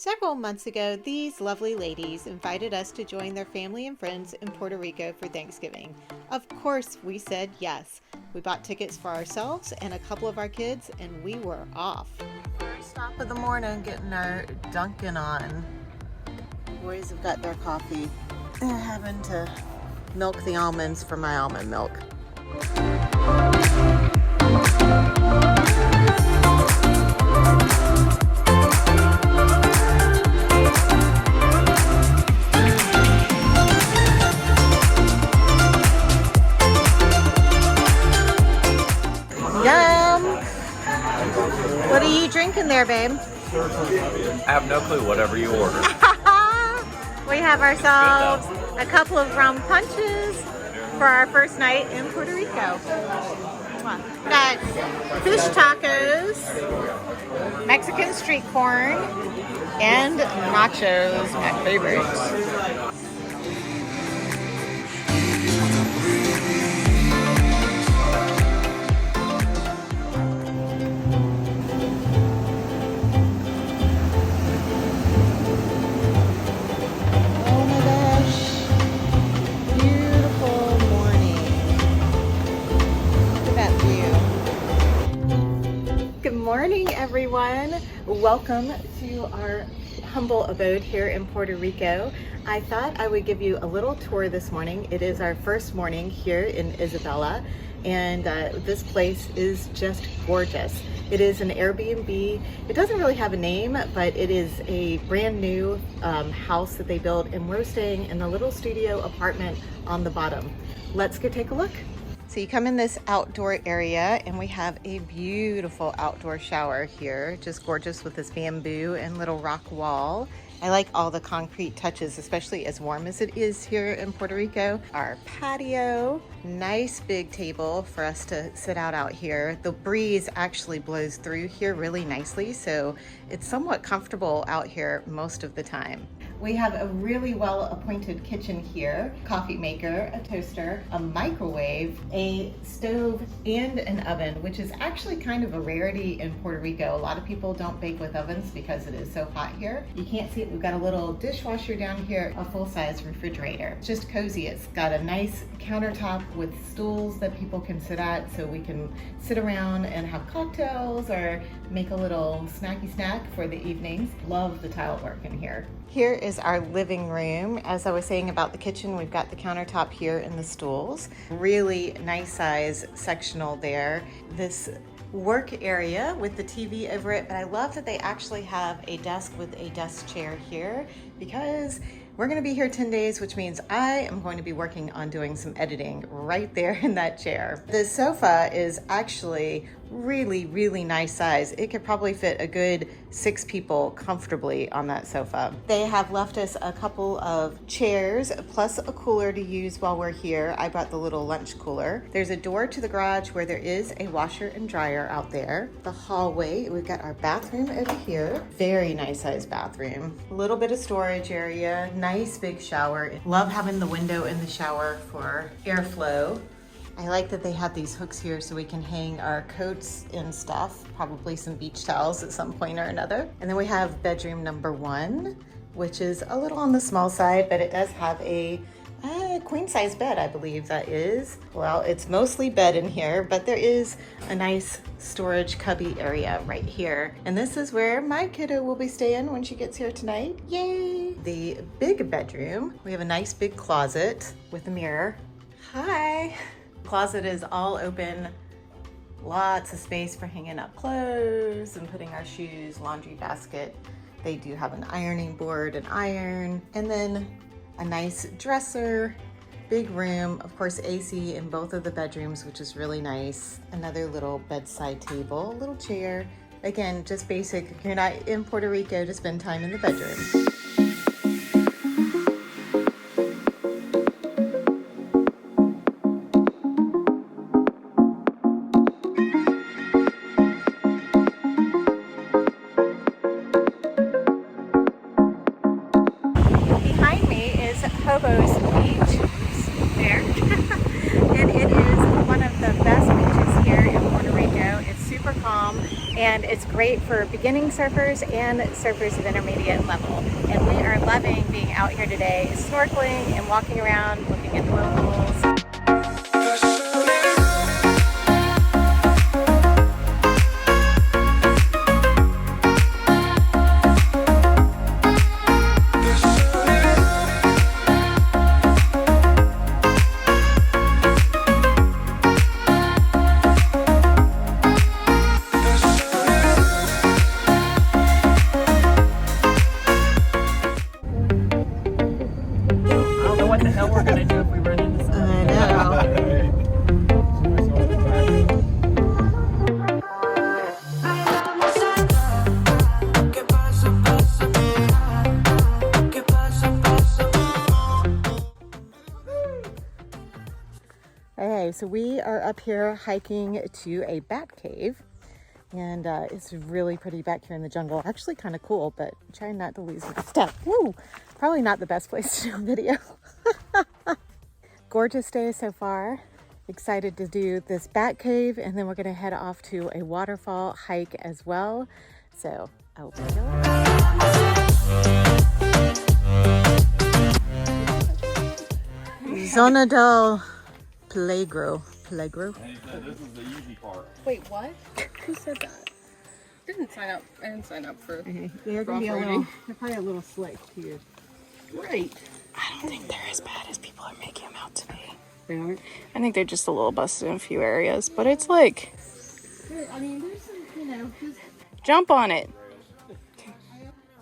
Several months ago, these lovely ladies invited us to join their family and friends in Puerto Rico for Thanksgiving. Of course, we said yes. We bought tickets for ourselves and a couple of our kids, and we were off. First stop of the morning, getting our Dunkin' on. Boys have got their coffee. They're having to milk the almonds for my almond milk. Yum! What are you drinking there, babe? I have no clue, whatever you order. We have ourselves a couple of rum punches for our first night in Puerto Rico. We got fish tacos, Mexican street corn, and nachos, my favorite. Morning, everyone. Welcome to our humble abode here in Puerto Rico. I thought I would give you a little tour this morning. It is our first morning here in Isabela, and this place is just gorgeous. It is an Airbnb. It doesn't really have a name, but it is a brand new house that they built, and we're staying in the little studio apartment on the bottom. Let's go take a look. So you come in this outdoor area and we have a beautiful outdoor shower here. Just gorgeous with this bamboo and little rock wall. I like all the concrete touches, especially as warm as it is here in Puerto Rico. Our patio, nice big table for us to sit out here. The breeze actually blows through here really nicely, so it's somewhat comfortable out here most of the time. We have a really well-appointed kitchen here, coffee maker, a toaster, a microwave, a stove, and an oven, which is actually kind of a rarity in Puerto Rico. A lot of people don't bake with ovens because it is so hot here. You can't see it. We've got a little dishwasher down here, a full-size refrigerator. It's just cozy. It's got a nice countertop with stools that people can sit at, so we can sit around and have cocktails or make a little snacky snack for the evenings. Love the tile work in here. Here is our living room. As I was saying about the kitchen, we've got the countertop here and the stools. Really nice size sectional there. This work area with the TV over it, but I love that they actually have a desk with a desk chair here because we're going to be here 10 days, which means I am going to be working on doing some editing right there in that chair. The sofa is actually really nice size. It could probably fit a good 6 people comfortably on that sofa. They have left us a couple of chairs plus a cooler to use while we're here. I brought the little lunch cooler. There's a door to the garage where there is a washer and dryer out there. The hallway, we've got our bathroom over here. Very nice size bathroom. A little bit of storage area, nice big shower. Love having the window in the shower for airflow. I like that they have these hooks here so we can hang our coats and stuff, probably some beach towels at some point or another. And then we have bedroom number 1, which is a little on the small side, but it does have a queen size bed, I believe that is. Well, it's mostly bed in here, but there is a nice storage cubby area right here. And this is where my kiddo will be staying when she gets here tonight. Yay! The big bedroom, we have a nice big closet with a mirror. Hi! Closet is all open, lots of space for hanging up clothes and putting our shoes, laundry basket. They do have an ironing board and iron, and then a nice dresser, big room, of course AC in both of the bedrooms, which is really nice. Another little bedside table, little chair. Again, just basic. If you're not in Puerto Rico, to spend time in the bedroom. Hobo's Beach there. And it is one of the best beaches here in Puerto Rico. It's super calm and it's great for beginning surfers and surfers of intermediate level. And we are loving being out here today, snorkeling and walking around, looking at the locals. What the hell we're gonna do if we run into something? Okay, so we are up here hiking to a bat cave, and it's really pretty back here in the jungle. Actually kind of cool, but trying not to lose my step. Woo! Probably not the best place to do a video. Gorgeous day so far. Excited to do this bat cave, and then we're gonna head off to a waterfall hike as well. So I'll take you. Zona del Peligro. Peligro? This is the easy part. Wait, what? Who said that? I didn't sign up for. They're gonna be they're probably a little slick too. Right. I don't think they're as bad as people are making them out to be. They aren't. I think they're just a little busted in a few areas, but it's like, I mean, there's some, you know, just jump on it.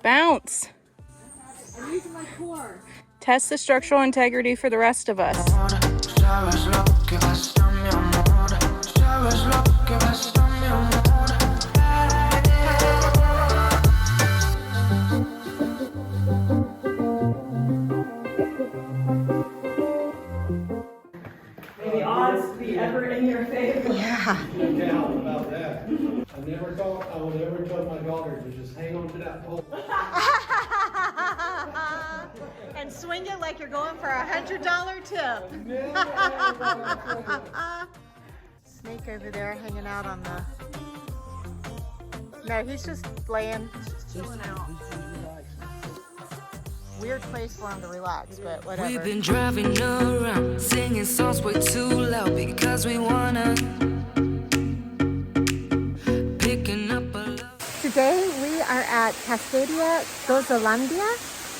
Bounce. I'm using my core. Test the structural integrity for the rest of us. The odds to be ever in your favor. Yeah. No doubt about that. I never thought I would ever tell my daughter to just hang on to that pole. And swing it like you're going for $100 tip. Snake over there hanging out on the. No, he's just laying. Chilling out. Weird place for him to relax, but whatever. We've been driving around, singing songs way too loud because we wanna. Picking up a love. Today we are at Cascadia Gozolandia,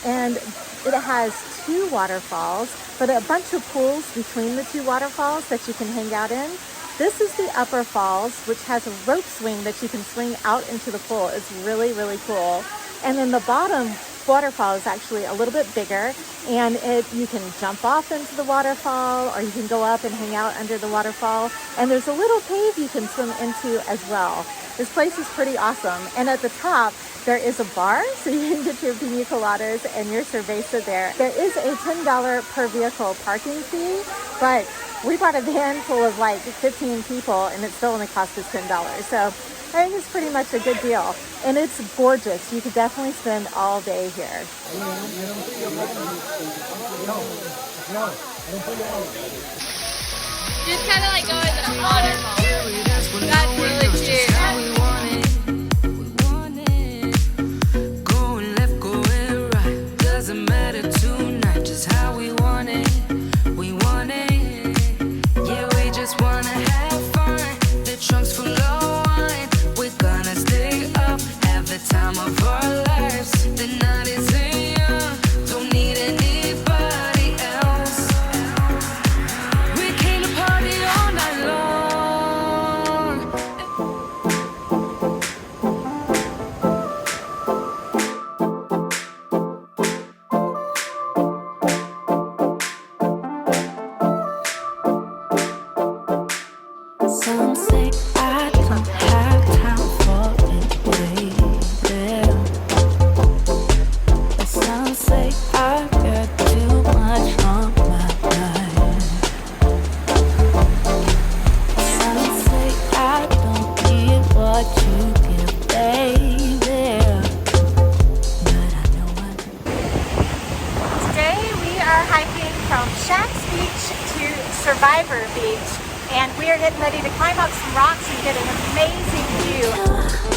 and it has 2 waterfalls, but a bunch of pools between the 2 waterfalls that you can hang out in. This is the upper falls, which has a rope swing that you can swing out into the pool. It's really, really cool. And then the bottom waterfall is actually a little bit bigger, and you can jump off into the waterfall, or you can go up and hang out under the waterfall. And there's a little cave you can swim into as well. This place is pretty awesome. And at the top, there is a bar, so you can get your pina coladas and your cerveza there. There is a $10 per vehicle parking fee, but we bought a van full of like 15 people, and it still only cost us $10. So I think it's pretty much a good deal. And it's gorgeous. You could definitely spend all day here. Just kind of like go into the waterfall. That's really cute. Going left, going right. Doesn't matter tonight, just how we want it. We want it. Yeah, we just wanna have fun. The trunk's full of wine. We're gonna stay up, have the time of our lives. The night is young, don't need anybody else. We came to party all night long. Some say I don't have time for it, baby. But some say I got too much on my mind. Some say I don't give what you give, baby. But I know I do. Today we are hiking from Shacks Beach to Survivor Beach, and we are getting ready to climb up some rocks and get an amazing view.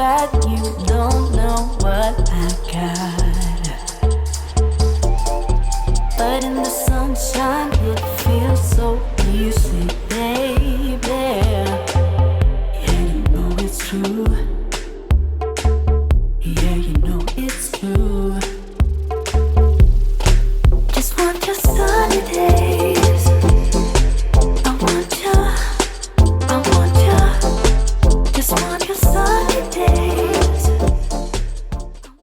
that you don't know what I got. But in the sunshine, it